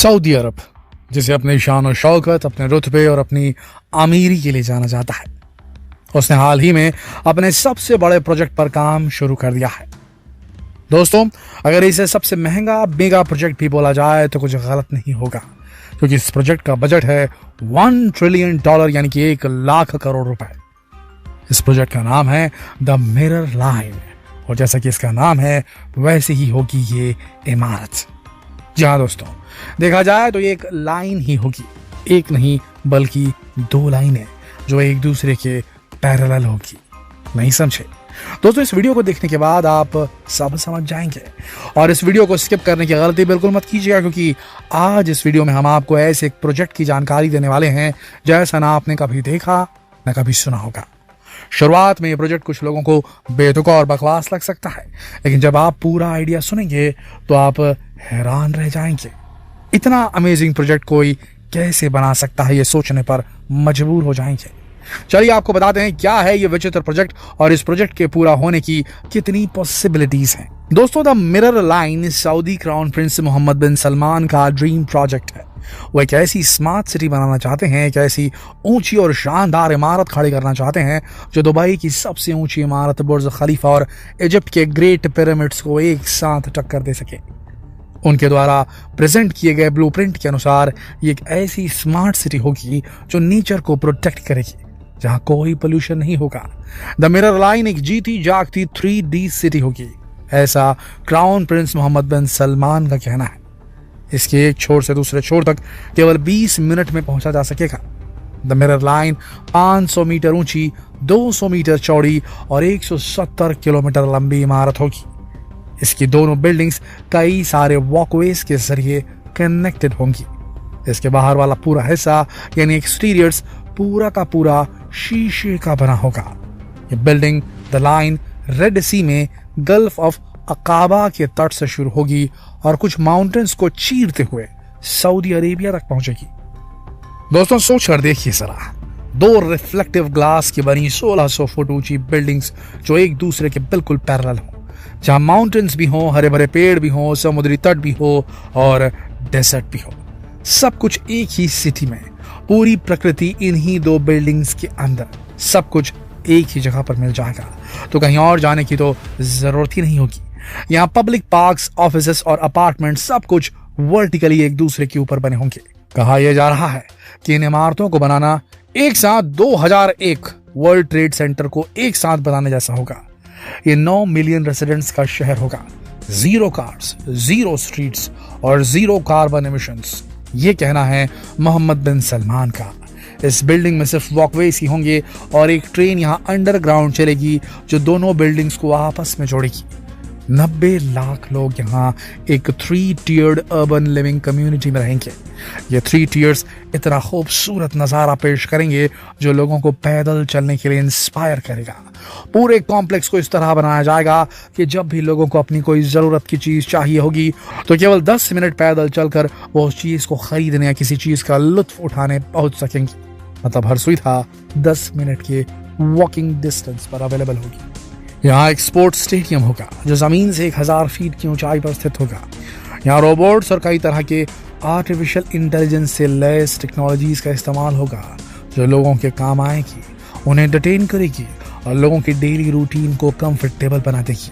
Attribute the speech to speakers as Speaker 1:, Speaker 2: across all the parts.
Speaker 1: Saudi अरब, जिसे अपने शान और शौकत, अपने रुतबे और अपनी अमीरी के लिए जाना जाता है, उसने हाल ही में अपने सबसे बड़े प्रोजेक्ट पर काम शुरू कर दिया है। दोस्तों, अगर इसे सबसे महंगा मेगा प्रोजेक्ट भी बोला जाए तो कुछ गलत नहीं होगा, क्योंकि इस प्रोजेक्ट का बजट है $1 ट्रिलियन, यानी कि 1,00,000 करोड़ रुपए। इस प्रोजेक्ट का नाम है द मिरर लाइन, और जैसा कि इसका नाम है वैसे ही होगी ये इमारत। जी हाँ दोस्तों, देखा जाए तो ये एक लाइन ही होगी, एक नहीं बल्कि 2 लाइनें जो एक दूसरे के पैरेलल होगी। नहीं समझे दोस्तों? इस वीडियो को देखने के बाद आप सब समझ जाएंगे, और इस वीडियो को स्किप करने की गलती बिल्कुल मत कीजिएगा, क्योंकि आज इस वीडियो में हम आपको ऐसे एक प्रोजेक्ट की जानकारी देने वाले हैं जैसा ना आपने कभी देखा ना कभी सुना होगा। शुरुआत में ये प्रोजेक्ट कुछ लोगों को बेतुका और बकवास लग सकता है, लेकिन जब आप पूरा आइडिया सुनेंगे तो आप हैरान रह जाएंगे। इतना अमेजिंग प्रोजेक्ट कोई कैसे बना सकता है, ये सोचने पर मजबूर हो जाएंगे। चलिए आपको बताते हैं क्या है ये विचित्र प्रोजेक्ट और इस प्रोजेक्ट के पूरा होने की कितनी पॉसिबिलिटीज हैं। दोस्तों, the mirror line Saudi crown prince Mohammed bin Salman का ड्रीम प्रोजेक्ट है। वो एक ऐसी स्मार्ट सिटी बनाना चाहते हैं, एक ऐसी ऊंची और शानदार इमारत खड़ी करना चाहते हैं जो दुबई की सबसे ऊंची इमारत बुर्ज खलीफा और इजिप्ट के ग्रेट पिरामिड्स को एक साथ टक्कर दे सके। उनके द्वारा प्रेजेंट किए गए ब्लूप्रिंट के अनुसार ये एक ऐसी स्मार्ट सिटी होगी जो नेचर को प्रोटेक्ट करेगी, जहां कोई पोल्यूशन नहीं होगा। द मिरर लाइन एक जीती जागती 3D सिटी होगी, ऐसा crown prince Mohammed bin Salman का कहना है। इसके एक छोर से दूसरे छोर तक केवल 20 मिनट में पहुंचा जा सकेगा। द मिरर लाइन 500 मीटर ऊंची, 200 मीटर चौड़ी और 170 किलोमीटर लंबी इमारत होगी। इसकी दोनों बिल्डिंग्स कई सारे वॉकवेज के जरिए कनेक्टेड होंगी। इसके बाहर वाला पूरा हिस्सा यानी एक्सटीरियर्स पूरा का पूरा शीशे का बना होगा। ये बिल्डिंग द लाइन रेड सी में गल्फ ऑफ अकाबा के तट से शुरू होगी और कुछ माउंटेन्स को चीरते हुए सऊदी अरेबिया तक पहुंचेगी। दोस्तों, सोच कर देखिए जरा, 2 रिफ्लेक्टिव ग्लास की बनी 1600 फुट ऊंची बिल्डिंग्स जो एक दूसरे के बिल्कुल पैरेलल हो, जहां माउंटेन्स भी हो, हरे भरे पेड़ भी हो, समुद्री तट भी हो और डेजर्ट भी हो। सब कुछ एक ही सिटी में, पूरी प्रकृति इन्हीं 2 बिल्डिंग्स के अंदर, सब कुछ एक ही जगह पर मिल जाएगा, तो कहीं और जाने की तो जरूरत ही नहीं होगी। यहाँ पब्लिक पार्क्स, ऑफिसेस और अपार्टमेंट सब कुछ वर्टिकली एक दूसरे के ऊपर बने होंगे। कहा यह जा रहा है कि इन इमारतों को बनाना एक साथ 2001 वर्ल्ड ट्रेड सेंटर को एक साथ बनाने जैसा होगा। ये 9 मिलियन रेसिडेंट्स का शहर होगा। 0 कार्स, 0 स्ट्रीट्स और 0 कार्बन एमिशंस, ये कहना है मोहम्मद बिन सलमान का। इस बिल्डिंग में सिर्फ वॉकवेज ही होंगे और एक ट्रेन यहाँ अंडरग्राउंड चलेगी जो दोनों बिल्डिंग्स को आपस में जोड़ेगी। 90 लाख लोग यहाँ एक 3 tiered अर्बन लिविंग कम्युनिटी में रहेंगे। ये 3 tiers इतना खूबसूरत नज़ारा पेश करेंगे जो लोगों को पैदल चलने के लिए इंस्पायर करेगा। पूरे कॉम्प्लेक्स को इस तरह बनाया जाएगा कि जब भी लोगों को अपनी कोई ज़रूरत की चीज़ चाहिए होगी तो केवल 10 मिनट पैदल चलकर वो उस चीज़ को खरीदने या किसी चीज़ का लुत्फ उठाने पहुंच सकेंगी। मतलब हर सुविधा 10 मिनट के वॉकिंग डिस्टेंस पर अवेलेबल होगी। यहाँ एक स्पोर्ट्स स्टेडियम होगा जो जमीन से 1000 फीट की ऊंचाई पर स्थित होगा। यहाँ रोबोट्स और कई तरह के आर्टिफिशियल इंटेलिजेंस से लैस टेक्नोलॉजीज का इस्तेमाल होगा जो लोगों के काम आएगी, उन्हें एंटरटेन करेगी और लोगों की डेली रूटीन को कंफर्टेबल बना देगी।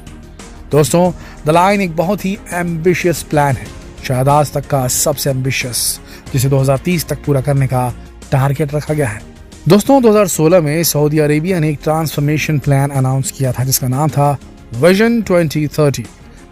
Speaker 1: दोस्तों, द लाइन एक बहुत ही एम्बिशियस प्लान है, शायद आज तक का सबसे एम्बिशियस, जिसे 2030 तक पूरा करने का टारगेट रखा गया है। दोस्तों, 2016 में सऊदी अरेबिया ने एक ट्रांसफॉर्मेशन प्लान अनाउंस किया था जिसका नाम था विजन 2030।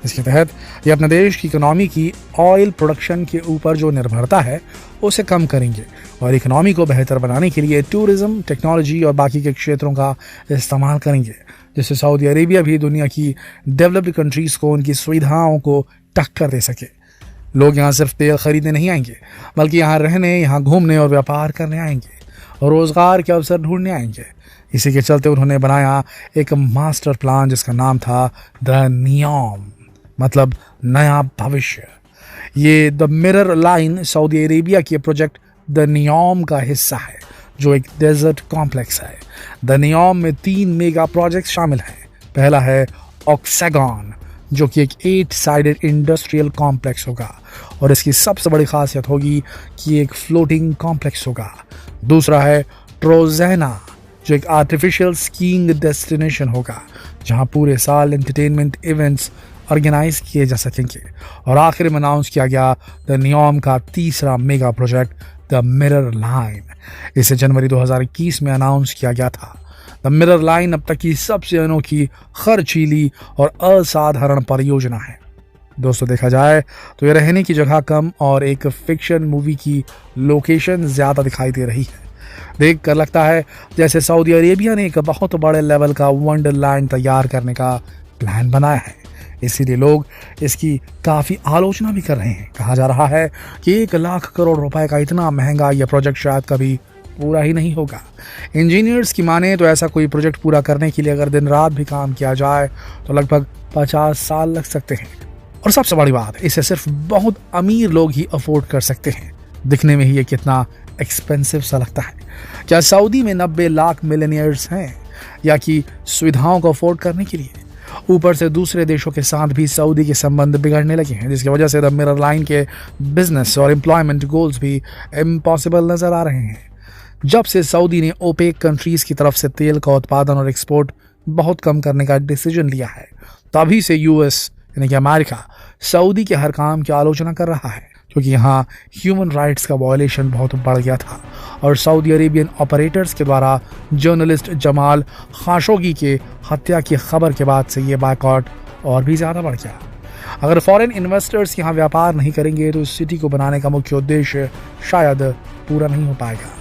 Speaker 1: इसके तहत ये अपने देश की इकोनॉमी की ऑयल प्रोडक्शन के ऊपर जो निर्भरता है उसे कम करेंगे और इकोनॉमी को बेहतर बनाने के लिए टूरिज्म, टेक्नोलॉजी और बाकी के क्षेत्रों का इस्तेमाल करेंगे, जिससे सऊदी अरेबिया भी दुनिया की डेवलप्ड कंट्रीज को उनकी सुविधाओं को टक्कर दे सके। लोग यहाँ सिर्फ तेल खरीदने नहीं आएंगे, बल्कि यहाँ रहने, यहाँ घूमने और व्यापार करने आएंगे और रोजगार के अवसर ढूंढने आएंगे। इसी के चलते उन्होंने बनाया एक मास्टर प्लान जिसका नाम था द नियॉम, मतलब नया भविष्य। ये the mirror line Saudi Arabia के प्रोजेक्ट द नियॉम का हिस्सा है, जो एक डेजर्ट कॉम्प्लेक्स है। द नियॉम में 3 मेगा प्रोजेक्ट शामिल हैं। पहला है ऑक्सागॉन, जो कि एक 8 साइडेड इंडस्ट्रियल कॉम्प्लेक्स होगा और इसकी सबसे बड़ी खासियत होगी कि एक फ्लोटिंग कॉम्प्लेक्स होगा। दूसरा है ट्रोजेना, जो एक आर्टिफिशियल स्कीइंग डेस्टिनेशन होगा जहां पूरे साल एंटरटेनमेंट इवेंट्स ऑर्गेनाइज किए जा सकेंगे। और आखिर में अनाउंस किया गया द नियोम का तीसरा mega project the mirror line. इसे जनवरी 2021 में अनाउंस किया गया था। द मिरर लाइन अब तक की सबसे अनोखी, खर्चीली और असाधारण परियोजना है। दोस्तों, देखा जाए तो यह रहने की जगह कम और एक फिक्शन मूवी की लोकेशन ज्यादा दिखाई दे रही है। देख कर लगता है जैसे सऊदी अरेबिया ने एक बहुत बड़े लेवल का वंडरलैंड तैयार करने का प्लान बनाया है। इसीलिए लोग इसकी काफी आलोचना भी कर रहे हैं। कहा जा रहा है कि 1 लाख करोड़ रुपए का इतना महंगा यह प्रोजेक्ट शायद कभी पूरा ही नहीं होगा। इंजीनियर्स की माने तो ऐसा कोई प्रोजेक्ट पूरा करने के लिए अगर दिन रात भी काम किया जाए तो लगभग 50 साल लग सकते हैं। और सबसे बड़ी बात, इसे सिर्फ बहुत अमीर लोग ही अफोर्ड कर सकते हैं। दिखने में ही ये कितना एक्सपेंसिव सा लगता है। क्या सऊदी में 90 लाख मिलियनियर्स हैं या कि सुविधाओं को अफोर्ड करने के लिए? ऊपर से दूसरे देशों के साथ भी सऊदी के संबंध बिगड़ने लगे हैं, जिसकी वजह से द मिरर लाइन के बिजनेस और एम्प्लॉयमेंट गोल्स भी इम्पॉसिबल नजर आ रहे हैं। जब से सऊदी ने ओपेक कंट्रीज की तरफ से तेल का उत्पादन और एक्सपोर्ट बहुत कम करने का डिसीजन लिया है, तभी से यूएस यानी कि अमेरिका सऊदी के हर काम की आलोचना कर रहा है, क्योंकि यहाँ ह्यूमन राइट्स का वायलेशन बहुत बढ़ गया था और सऊदी अरेबियन ऑपरेटर्स के द्वारा जर्नलिस्ट जमाल खाशोगी के हत्या की खबर के बाद से ये बायकॉट और भी ज़्यादा बढ़ गया। अगर फॉरेन इन्वेस्टर्स यहाँ व्यापार नहीं करेंगे तो इस सिटी को बनाने का मुख्य उद्देश्य शायद पूरा नहीं हो पाएगा।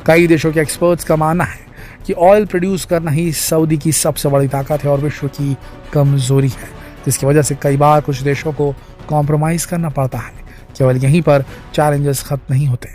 Speaker 1: कई देशों के एक्सपर्ट्स का मानना है कि ऑयल प्रोड्यूस करना ही सऊदी की सबसे बड़ी ताकत है और विश्व की कमजोरी है, जिसकी वजह से कई बार कुछ देशों को कॉम्प्रोमाइज़ करना पड़ता है। केवल यहीं पर चैलेंजेस खत्म नहीं होते।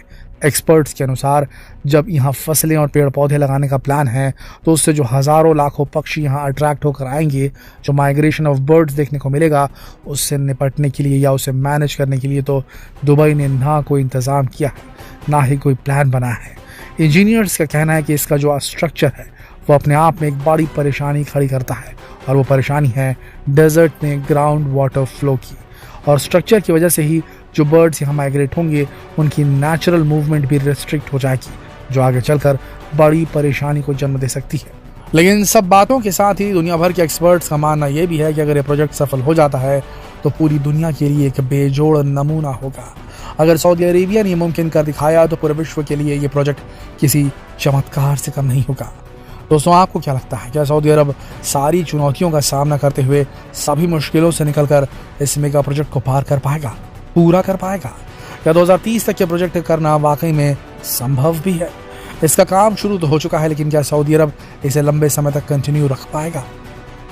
Speaker 1: एक्सपर्ट्स के अनुसार जब यहाँ फसलें और पेड़ पौधे लगाने का प्लान है तो उससे जो हज़ारों लाखों पक्षी यहाँ अट्रैक्ट होकर आएंगे, जो माइग्रेशन ऑफ बर्ड्स देखने को मिलेगा, उससे निपटने के लिए या उसे मैनेज करने के लिए तो दुबई ने ना कोई इंतज़ाम किया है, ना ही कोई प्लान बना है। इंजीनियर्स का कहना है कि इसका जो स्ट्रक्चर है वो अपने आप में एक बड़ी परेशानी खड़ी करता है और वो परेशानी है डेजर्ट में ग्राउंड वाटर फ्लो की। और स्ट्रक्चर की वजह से ही जो बर्ड्स यहाँ माइग्रेट होंगे उनकी नेचुरल मूवमेंट भी रिस्ट्रिक्ट हो जाएगी, जो आगे चलकर बड़ी परेशानी को जन्म दे सकती है। लेकिन इन सब बातों के साथ ही दुनिया भर के एक्सपर्ट्स का मानना यह भी है कि अगर ये प्रोजेक्ट सफल हो जाता है तो पूरी दुनिया के लिए एक बेजोड़ नमूना होगा। अगर सऊदी अरेबिया ने मुमकिन कर दिखाया तो पूरे विश्व के लिए ये प्रोजेक्ट किसी चमत्कार से कम नहीं होगा। दोस्तों, आपको क्या लगता है, क्या सऊदी अरब सारी चुनौतियों का सामना करते हुए सभी मुश्किलों से निकलकर इस मेगा प्रोजेक्ट को पार कर पाएगा, पूरा कर पाएगा? क्या 2030 तक ये प्रोजेक्ट करना वाकई में संभव भी है? इसका काम शुरू तो हो चुका है, लेकिन क्या सऊदी अरब इसे लंबे समय तक कंटिन्यू रख पाएगा?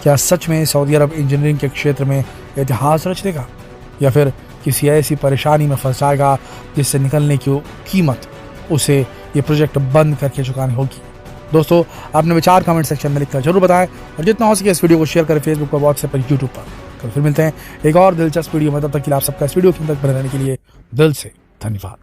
Speaker 1: क्या सच में सऊदी अरब इंजीनियरिंग के क्षेत्र में इतिहास रच देगा या फिर किसी ऐसी परेशानी में फंस जाएगा जिससे निकलने की कीमत उसे ये प्रोजेक्ट बंद करके चुकानी होगी? दोस्तों, अपने विचार कमेंट सेक्शन में लिखकर जरूर बताएं और जितना हो सके इस वीडियो को शेयर करें फेसबुक पर, व्हाट्सएप पर, यूट्यूब पर। कल फिर मिलते हैं एक और दिलचस्प वीडियो में। तब तक के लिए आप सबका इस वीडियो के अंदर बने रहने के लिए दिल से धन्यवाद।